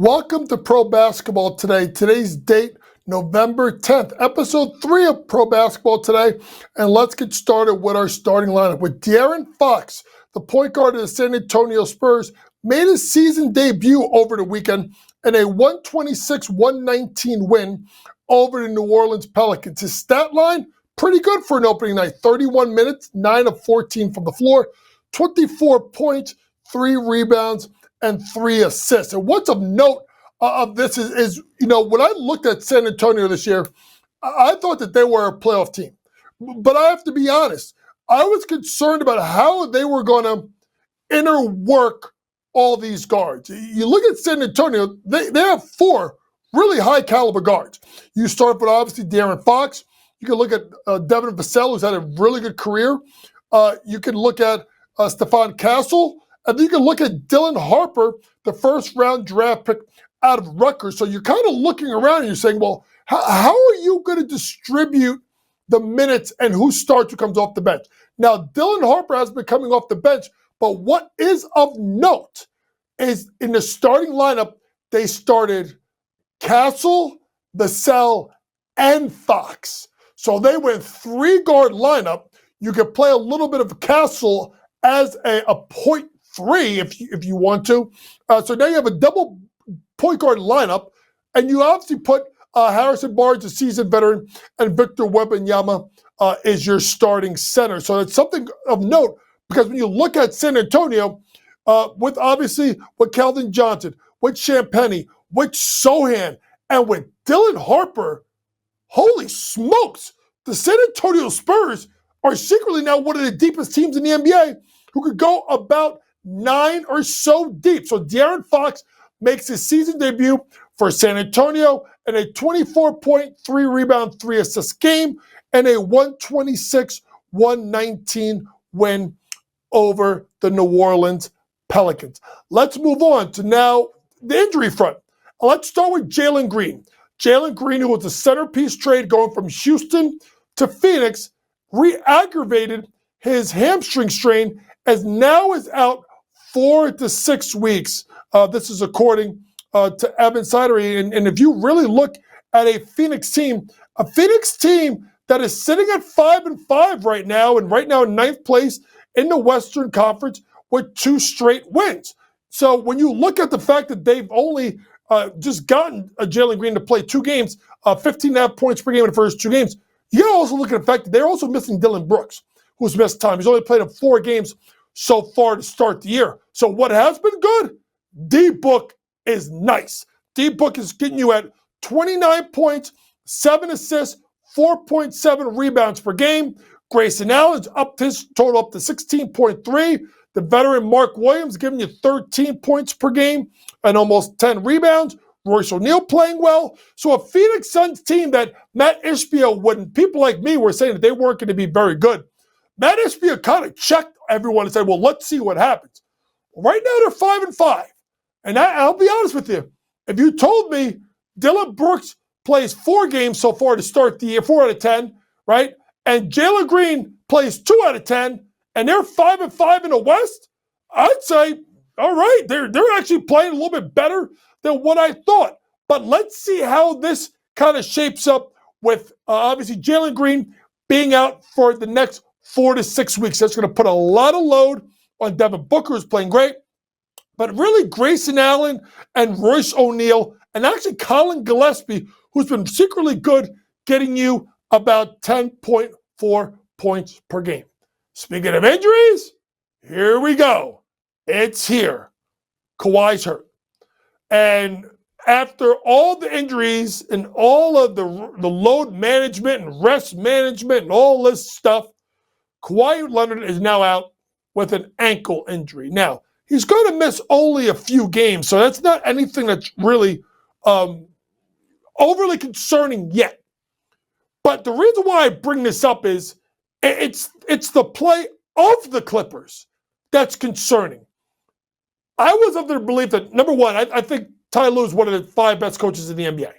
Welcome to Pro Basketball Today. Today's date, November 10th, episode 3 of Pro Basketball Today. And let's get started with our starting lineup. With De'Aaron Fox, the point guard of the San Antonio Spurs, made his season debut over the weekend in a 126-119 win over the New Orleans Pelicans. His stat line, pretty good for an opening night. 31 minutes, 9 of 14 from the floor, 24 points, 3 rebounds, and 3 assists. And what's of note of this is, when I looked at San Antonio this year, I thought that they were a playoff team. But I have to be honest, I was concerned about how they were going to inner work all these guards. You look at San Antonio, they have 4 really high caliber guards. You start with obviously De'Aaron Fox. You can look at Devin Vassell, who's had a really good career. You can look at Stephon Castle. And then you can look at Dylan Harper, the first-round draft pick out of Rutgers. So you're kind of looking around and you're saying, well, how are you going to distribute the minutes and who starts, who comes off the bench? Now, Dylan Harper has been coming off the bench, but what is of note is in the starting lineup, they started Castle, Vassell, and Fox. So they went 3-guard lineup. You could play a little bit of Castle as a point 3 if you want to. So now you have a double point guard lineup, and you obviously put Harrison Barnes, a seasoned veteran, and Victor Wembanyama is your starting center. So it's something of note because when you look at San Antonio, with Keldon Johnson, with Champagnie, with Sohan, and with Dylan Harper, holy smokes, the San Antonio Spurs are secretly now one of the deepest teams in the NBA who could go about 9 or so deep. So De'Aaron Fox makes his season debut for San Antonio in a 24-point, 3-rebound, 3-assist game and a 126-119 win over the New Orleans Pelicans. Let's move on to now the injury front. Let's start with Jalen Green. Jalen Green, who was a centerpiece trade going from Houston to Phoenix, re-aggravated his hamstring strain as now is out 4 to 6 weeks. This is according to Evan Sidery. And if you really look at a Phoenix team that is sitting at 5-5 right now, and right now in 9th place in the Western Conference with 2 straight wins. So when you look at the fact that they've only just gotten Jalen Green to play 2 games, 15.5 points per game in the first 2 games, you gotta also look at the fact that they're also missing Dylan Brooks, who's missed time. He's only played in 4 games so far to start the year. So what has been good? D-Book is nice. D-Book is getting you at 29 points, 7 assists, 4.7 rebounds per game. Grayson Allen's upped his total up to 16.3. The veteran Mark Williams giving you 13 points per game and almost 10 rebounds. Royce O'Neal playing well. So a Phoenix Suns team that Matt Ishbia wouldn't, people like me were saying that they weren't going to be very good. Matt Ishbia kind of checked everyone and said, well, let's see what happens. Right now they're 5-5. And I'll be honest with you. If you told me Dylan Brooks plays 4 games so far to start the year, 4 out of 10, right? And Jalen Green plays 2 out of 10, and they're 5-5 in the West, I'd say, all right, they're actually playing a little bit better than what I thought. But let's see how this kind of shapes up with obviously Jalen Green being out for the next 4 to 6 weeks. That's going to put a lot of load on Devin Booker, who's playing great. But really, Grayson Allen and Royce O'Neal, and actually Colin Gillespie, who's been secretly good, getting you about 10.4 points per game. Speaking of injuries, here we go. It's here. Kawhi's hurt. And after all the injuries and all of the load management and rest management and all this stuff, Kawhi Leonard is now out with an ankle injury. Now, he's going to miss only a few games, so that's not anything that's really overly concerning yet. But the reason why I bring this up is it's the play of the Clippers that's concerning. I was of the belief that, number one, I think Ty Lue is one of the 5 best coaches in the NBA.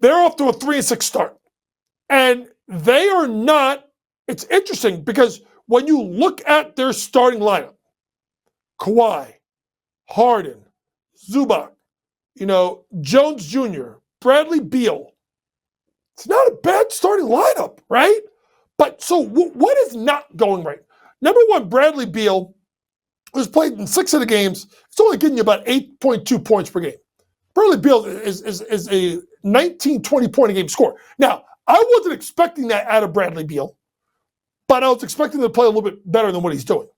They're off to a 3-6 start. And they are not, it's interesting because when you look at their starting lineup, Kawhi, Harden, Zubac, Jones Jr., Bradley Beal. It's not a bad starting lineup, right? But so what is not going right? Number one, Bradley Beal, who's played in 6 of the games, it's only getting you about 8.2 points per game. Bradley Beal is a 19, 20 point a game scorer. Now, I wasn't expecting that out of Bradley Beal, but I was expecting him to play a little bit better than what he's doing.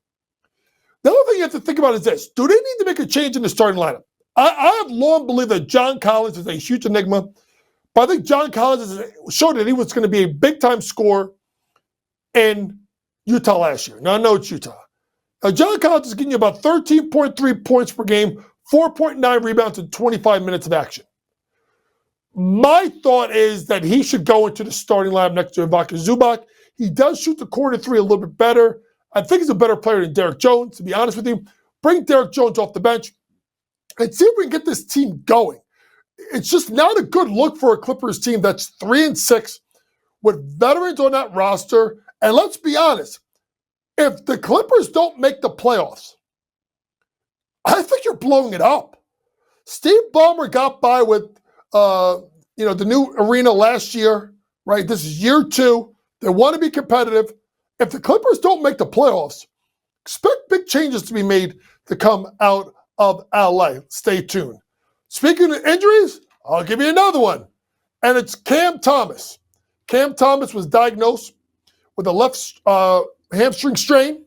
The other thing you have to think about is this. Do they need to make a change in the starting lineup? I have long believed that John Collins is a huge enigma, but I think John Collins showed that he was going to be a big-time scorer in Utah last year. Now, I know it's Utah. Now, John Collins is getting you about 13.3 points per game, 4.9 rebounds, and 25 minutes of action. My thought is that he should go into the starting lineup next to Ivica Zubac. He does shoot the corner three a little bit better. I think he's a better player than Derek Jones, to be honest with you. Bring Derek Jones off the bench and see if we can get this team going. It's just not a good look for a Clippers team that's 3-6 with veterans on that roster. And let's be honest, if the Clippers don't make the playoffs, I think you're blowing it up. Steve Ballmer got by with the new arena last year, right? This is year 2. They want to be competitive. If the Clippers don't make the playoffs, expect big changes to be made to come out of LA. Stay tuned. Speaking of injuries, I'll give you another one. And it's Cam Thomas. Cam Thomas was diagnosed with a left hamstring strain.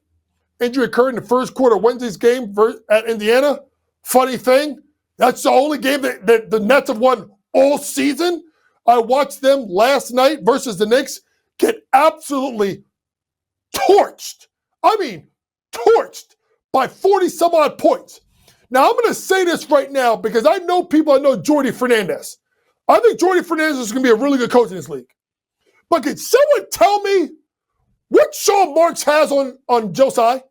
Injury occurred in the first quarter of Wednesday's game at Indiana. Funny thing, that's the only game that the Nets have won all season. I watched them last night versus the Knicks get absolutely torched. I mean, torched by 40-some-odd points. Now, I'm going to say this right now because I know people. I know Jordy Fernandez. I think Jordy Fernandez is going to be a really good coach in this league. But can someone tell me what Sean Marks has on Josiah?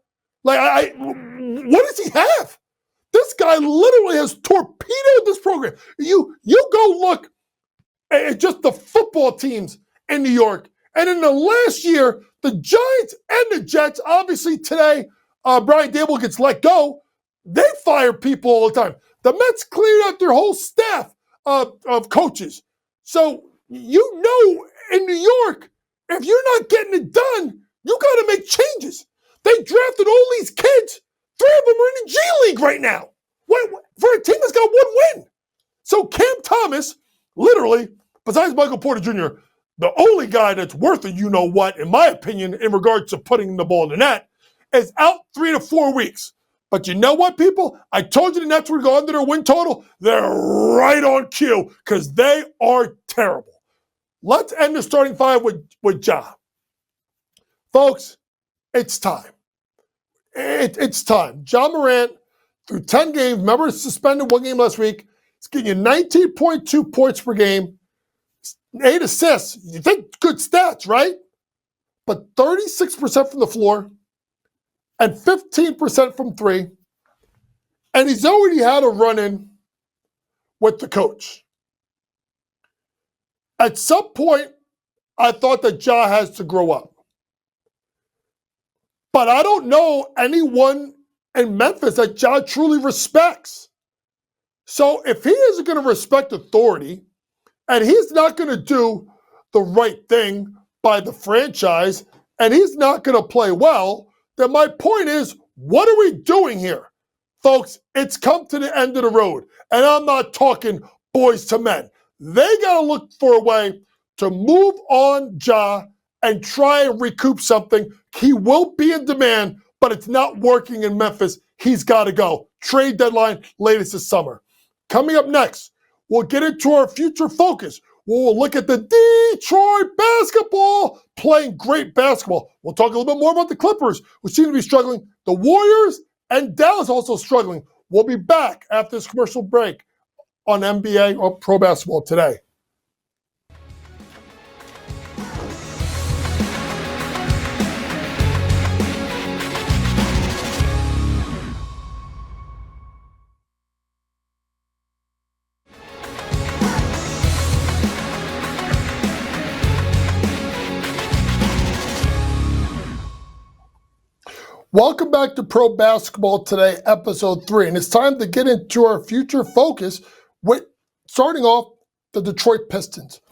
What does he have? This guy literally has torpedoed this program. You go look at just the football teams in New York. And in the last year, the Giants and the Jets, obviously today, Brian Dable gets let go. They fire people all the time. The Mets cleared out their whole staff of coaches. So, in New York, if you're not getting it done, you got to make changes. They drafted all these kids. 3 of them are in the G League right now. For a team that's got 1 win. So Cam Thomas, literally, besides Michael Porter Jr., the only guy that's worth a you-know-what, in my opinion, in regards to putting the ball in the net, is out 3 to 4 weeks. But you know what, people? I told you the Nets were going under their win total. They're right on cue because they are terrible. Let's end the starting 5 with Ja. Folks, it's time. It's time. Ja Morant, through 10 games, remember suspended 1 game last week, it's getting you 19.2 points per game, 8 assists. You think good stats, right? But 36% from the floor and 15% from 3. And he's already had a run-in with the coach. At some point, I thought that Ja has to grow up. But I don't know anyone in Memphis that Ja truly respects. So if he isn't going to respect authority, and he's not going to do the right thing by the franchise, and he's not going to play well, then my point is, what are we doing here? Folks, it's come to the end of the road. And I'm not talking boys to men. They got to look for a way to move on Ja and try and recoup something. He will be in demand, but it's not working in Memphis. He's got to go. Trade deadline latest this summer. Coming up next, we'll get into our future focus. We'll look at the Detroit basketball playing great basketball. We'll talk a little bit more about the Clippers, who seem to be struggling. The Warriors and Dallas also struggling. We'll be back after this commercial break on NBA or Pro Basketball Today. Welcome back to Pro Basketball Today, episode 3. And it's time to get into our future focus with starting off the Detroit Pistons.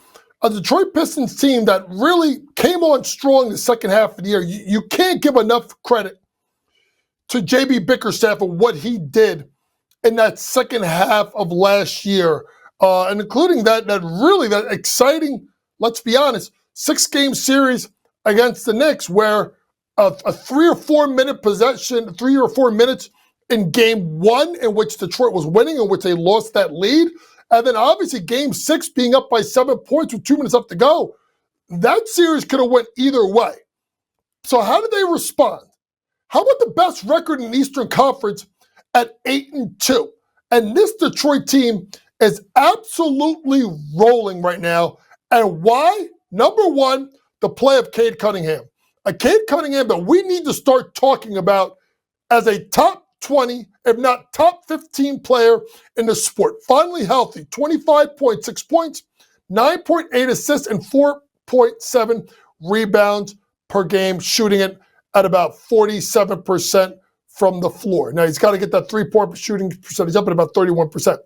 A Detroit Pistons team that really came on strong the second half of the year. You can't give enough credit to J.B. Bickerstaff and what he did in that second half of last year, and including that exciting, let's be honest, 6-game series against the Knicks where a 3 or 4 minute possession, 3 or 4 minutes in game 1 in which Detroit was winning, in which they lost that lead. And then obviously game 6 being up by 7 points with 2 minutes left to go. That series could have went either way. So how did they respond? How about the best record in the Eastern Conference at 8-2? And this Detroit team is absolutely rolling right now. And why? Number one, the play of Cade Cunningham. A Cade Cunningham that we need to start talking about as a top 20, if not top 15 player in the sport. Finally healthy, 25.6 points, 9.8 assists, and 4.7 rebounds per game, shooting it at about 47% from the floor. Now, he's got to get that three-point shooting percentage up at about 31%.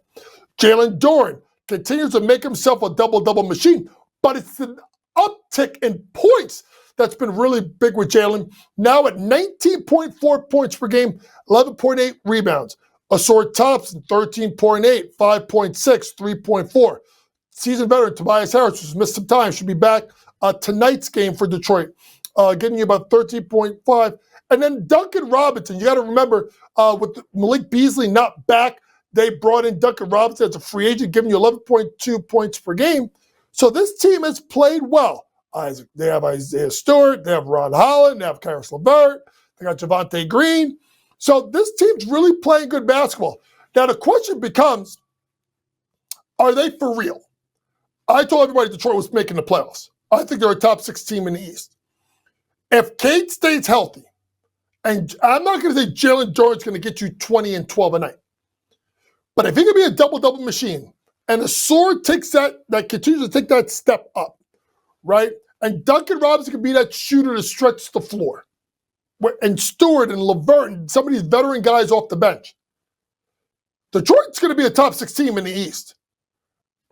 Jalen Green continues to make himself a double-double machine, but it's an uptick in points that's been really big with Jalen. Now at 19.4 points per game, 11.8 rebounds. Asor Thompson, 13.8, 5.6, 3.4. Seasoned veteran Tobias Harris, who's missed some time, should be back tonight's game for Detroit, getting you about 13.5. And then Duncan Robinson, you got to remember, with Malik Beasley not back, they brought in Duncan Robinson as a free agent, giving you 11.2 points per game. So this team has played well. They have Isaiah Stewart, they have Ron Holland, they have Karis LeVert, they got Javonte Green. So this team's really playing good basketball. Now the question becomes, are they for real? I told everybody Detroit was making the playoffs. I think they're a top 6 team in the East. If Cade stays healthy, and I'm not going to say Jalen Green's going to get you 20 and 12 a night, but if he can be a double-double machine, and the sword takes that continues to take that step up, right? And Duncan Robinson can be that shooter to stretch the floor. And Stewart and LeVert and some of these veteran guys off the bench. Detroit's going to be a top 6 team in the East.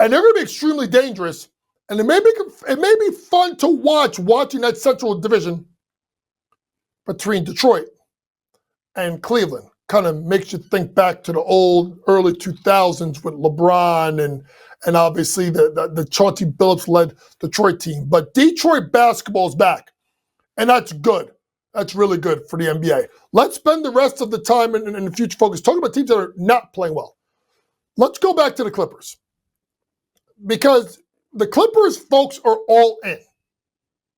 And they're going to be extremely dangerous. And it may be fun to watching that Central Division between Detroit and Cleveland. Kind of makes you think back to the old early 2000s with LeBron and obviously the Chauncey Billups-led Detroit team. But Detroit basketball is back, and that's good. That's really good for the NBA. Let's spend the rest of the time in the future focus talking about teams that are not playing well. Let's go back to the Clippers, because the Clippers folks are all in.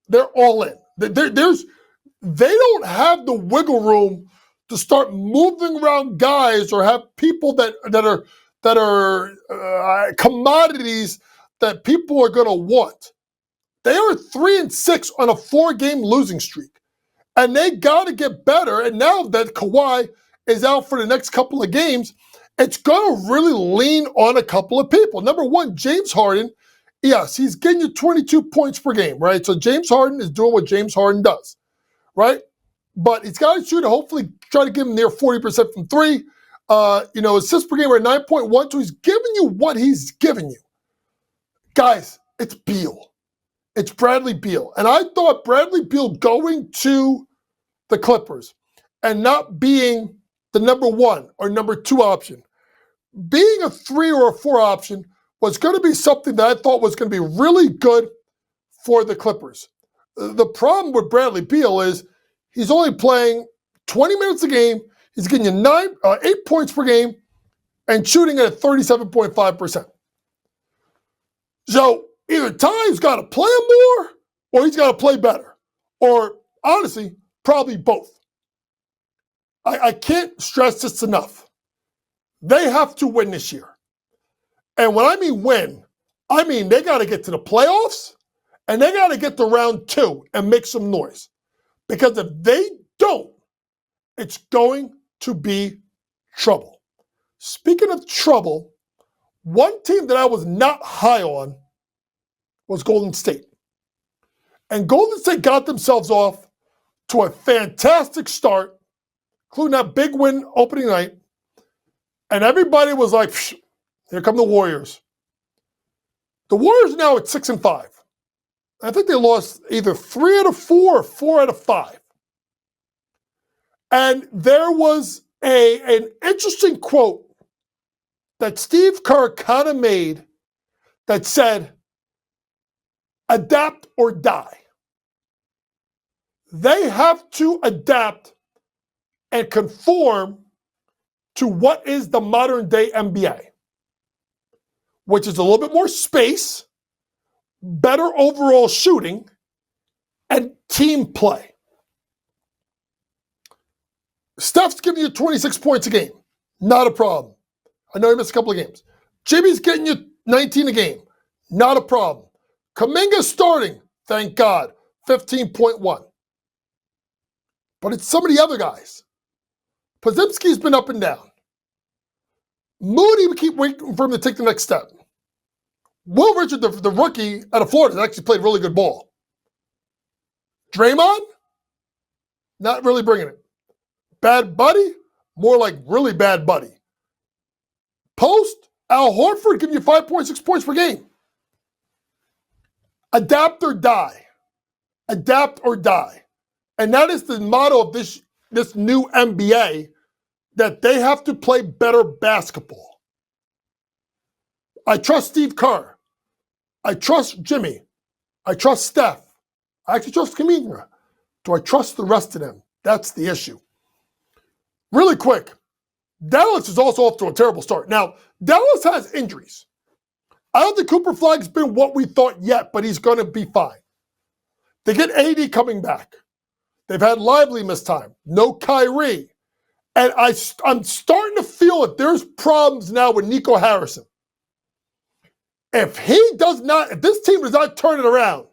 They're all in. They don't have the wiggle room to start moving around guys or have people that are commodities that people are going to want. They are 3-6 on a 4-game losing streak, and they got to get better. And now that Kawhi is out for the next couple of games, it's going to really lean on a couple of people. Number one, James Harden. Yes, he's getting you 22 points per game, right? So James Harden is doing what James Harden does, right? But he's got to shoot and hopefully try to give him near 40% from 3. Assists per game are 9.1, so he's giving you what he's giving you. Guys, it's Beal. It's Bradley Beal. And I thought Bradley Beal going to the Clippers and not being the number 1 or number 2 option, being a 3 or a 4 option was going to be something that I thought was going to be really good for the Clippers. The problem with Bradley Beal is he's only playing 20 minutes a game. He's getting you 8 points per game and shooting at 37.5%. So either Ty's got to play him more or he's got to play better. Or honestly, probably both. I can't stress this enough. They have to win this year. And when I mean win, I mean they got to get to the playoffs and they got to get to round 2 and make some noise. Because if they don't, it's going to be trouble. Speaking of trouble, one team that I was not high on was Golden State. And Golden State got themselves off to a fantastic start including that big win opening night. And everybody was like, here come the Warriors. The Warriors are now at 6-5. I think they lost either 3 out of 4 or 4 out of 5. And there was an interesting quote that Steve Kerr kind of made that said, adapt or die. They have to adapt and conform to what is the modern day NBA, which is a little bit more space, better overall shooting, and team play. Steph's giving you 26 points a game. Not a problem. I know he missed a couple of games. Jimmy's getting you 19 a game. Not a problem. Kuminga's starting, thank God, 15.1. But it's some of the other guys. Podziemski's been up and down. Moody, we keep waiting for him to take the next step. Will Richard, the rookie out of Florida, actually played really good ball. Draymond, not really bringing it. Bad Buddy, more like really bad Buddy. Post, Al Horford giving you 5.6 points per game. Adapt or die. Adapt or die. And that is the motto of this new NBA, that they have to play better basketball. I trust Steve Kerr. I trust Jimmy. I trust Steph. I actually trust Kuminga. Do I trust the rest of them? That's the issue. Really quick, Dallas is also off to a terrible start. Now, Dallas has injuries. I don't think Cooper Flag's been what we thought yet, but he's going to be fine. They get AD coming back. They've had Lively miss time. No Kyrie. And I'm starting to feel that there's problems now with Nico Harrison. If this team does not turn it around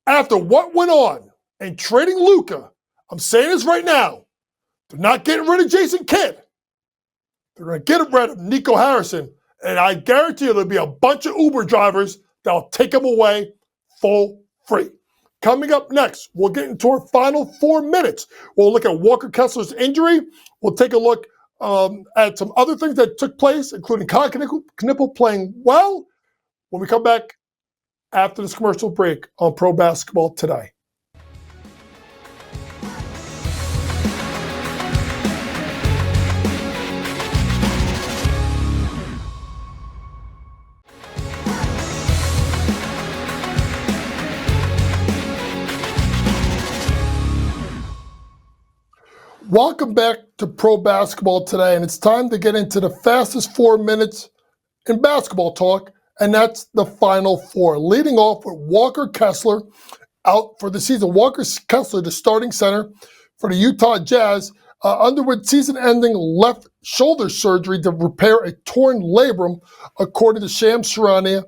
after what went on and trading Luka, I'm saying this right now, they're not getting rid of Jason Kidd. They're going to get rid of Nico Harrison, and I guarantee you there'll be a bunch of Uber drivers that'll take him away full free. Coming up next, we'll get into our final 4 minutes. We'll look at Walker Kessler's injury. We'll take a look at some other things that took place, including Kyle Knippel playing well, when we come back after this commercial break on Pro Basketball Today. Welcome back to Pro Basketball Today, and it's time to get into the fastest 4 minutes in basketball talk, and that's the Final Four. Leading off with Walker Kessler out for the season. Walker Kessler, the starting center for the Utah Jazz, underwent season-ending left shoulder surgery to repair a torn labrum, according to Shams Charania,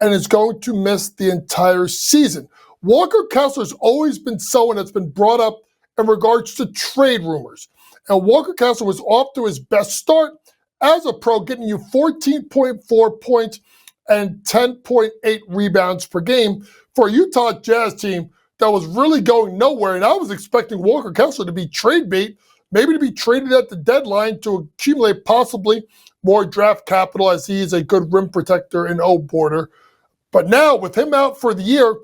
and is going to miss the entire season. Walker Kessler's always been someone that's been brought up in regards to trade rumors. And Walker Kessler was off to his best start as a pro, getting you 14.4 points and 10.8 rebounds per game for a Utah Jazz team that was really going nowhere. And I was expecting Walker Kessler to be trade bait, maybe to be traded at the deadline to accumulate possibly more draft capital, as he is a good rim protector and O-boarder. But now, with him out for the year,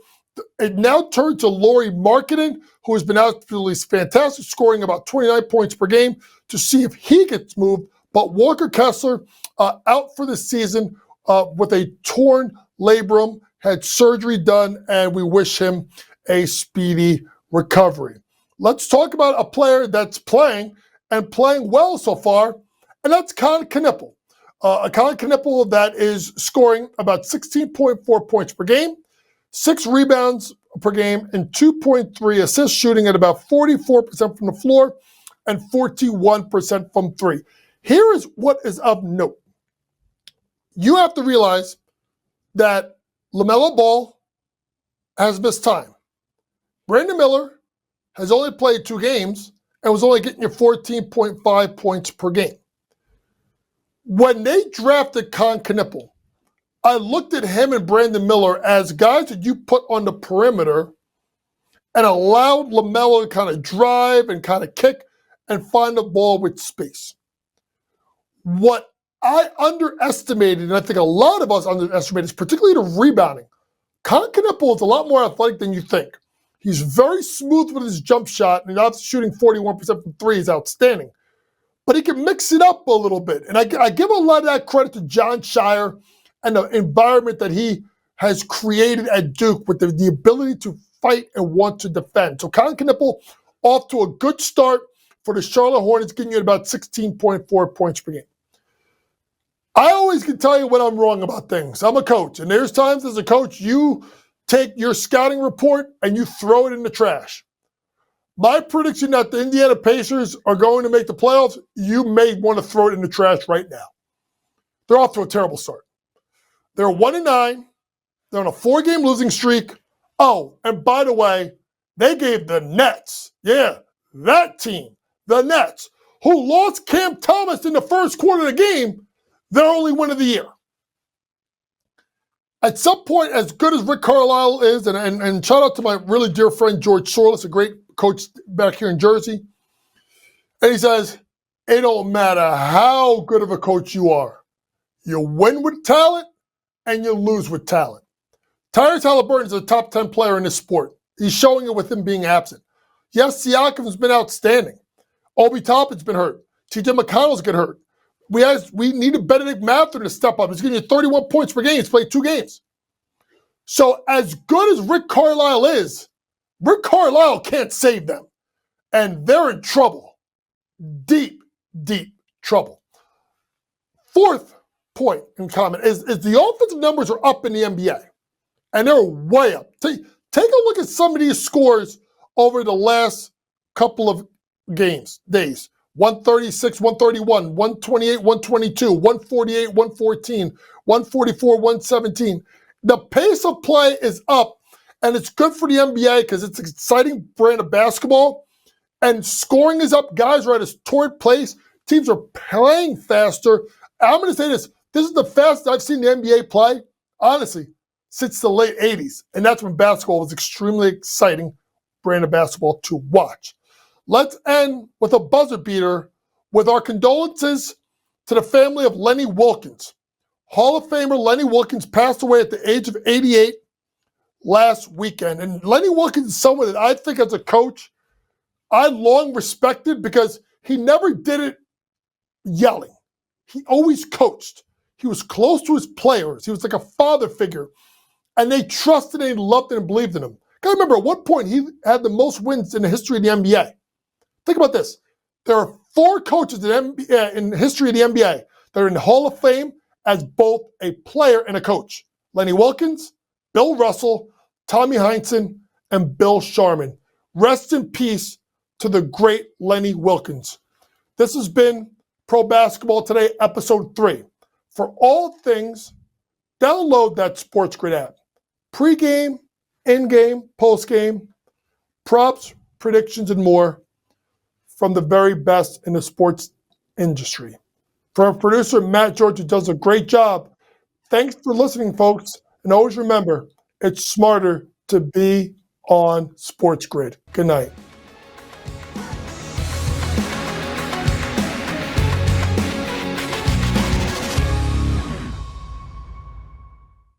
it now turned to Lauri Markkanen, who has been absolutely fantastic, scoring about 29 points per game, to see if he gets moved. But Walker Kessler out for the season with a torn labrum, had surgery done, and we wish him a speedy recovery. Let's talk about a player that's playing and playing well so far, and that's Kade Cunningham. Kade Cunningham that is scoring about 16.4 points per game, 6 rebounds per game, and 2.3 assists, shooting at about 44% from the floor and 41% from three. Here is what is of note. You have to realize that LaMelo Ball has missed time. Brandon Miller has only played 2 games and was only getting you 14.5 points per game. When they drafted Kade Cunningham, I looked at him and Brandon Miller as guys that you put on the perimeter and allowed LaMelo to kind of drive and kind of kick and find the ball with space. What I underestimated, and I think a lot of us underestimated, is particularly the rebounding. Kade Cunningham is a lot more athletic than you think. He's very smooth with his jump shot, and after shooting 41% from three is outstanding. But he can mix it up a little bit. And I give a lot of that credit to John Shire and the environment that he has created at Duke with the ability to fight and want to defend. So Kade Cunningham off to a good start for the Charlotte Hornets, getting you at about 16.4 points per game. I always can tell you when I'm wrong about things. I'm a coach, and there's times as a coach you take your scouting report and you throw it in the trash. My prediction that the Indiana Pacers are going to make the playoffs, you may want to throw it in the trash right now. They're off to a terrible start. They're 1-9. They're on a 4-game losing streak. Oh, and by the way, they gave the Nets, that team, the Nets, who lost Cam Thomas in the first quarter of the game, their only win of the year. At some point, as good as Rick Carlisle is, and shout out to my really dear friend George Sorless, a great coach back here in Jersey, and he says, it don't matter how good of a coach you are. You win with talent, and you lose with talent. Tyrese Halliburton is a top 10 player in this sport. He's showing it with him being absent. Yes, Siakam's been outstanding. Obi Toppin's been hurt. TJ McConnell's get hurt. We need a Benedict Mathurin to step up. He's getting you 31 points per game. He's played 2 games. So as good as Rick Carlisle is, Rick Carlisle can't save them. And they're in trouble. Deep, deep trouble. Fourth point in comment is the offensive numbers are up in the NBA. And they're way up. Take a look at some of these scores over the last couple of days. 136, 131, 128, 122, 148, 114, 144, 117. The pace of play is up, and it's good for the NBA because it's an exciting brand of basketball, and scoring is up. Guys are at a torrid pace. Teams are playing faster. I'm going to say this. This is the fastest I've seen the NBA play, honestly, since the late 80s, and that's when basketball was extremely exciting brand of basketball to watch. Let's end with a buzzer beater with our condolences to the family of Lenny Wilkens. Hall of Famer Lenny Wilkens passed away at the age of 88 last weekend. And Lenny Wilkens is someone that I think as a coach, I long respected because he never did it yelling. He always coached. He was close to his players. He was like a father figure. And they trusted and loved and believed in him. Gotta remember, at one point, he had the most wins in the history of the NBA. Think about this. There are 4 coaches in the history of the NBA that are in the Hall of Fame as both a player and a coach. Lenny Wilkens, Bill Russell, Tommy Heinsohn, and Bill Sharman. Rest in peace to the great Lenny Wilkens. This has been Pro Basketball Today, Episode 3. For all things, download that Sports Grid app. Pre-game, in-game, post-game, props, predictions, and more from the very best in the sports industry. For our producer, Matt George, who does a great job, thanks for listening, folks. And always remember, it's smarter to be on Sports Grid. Good night.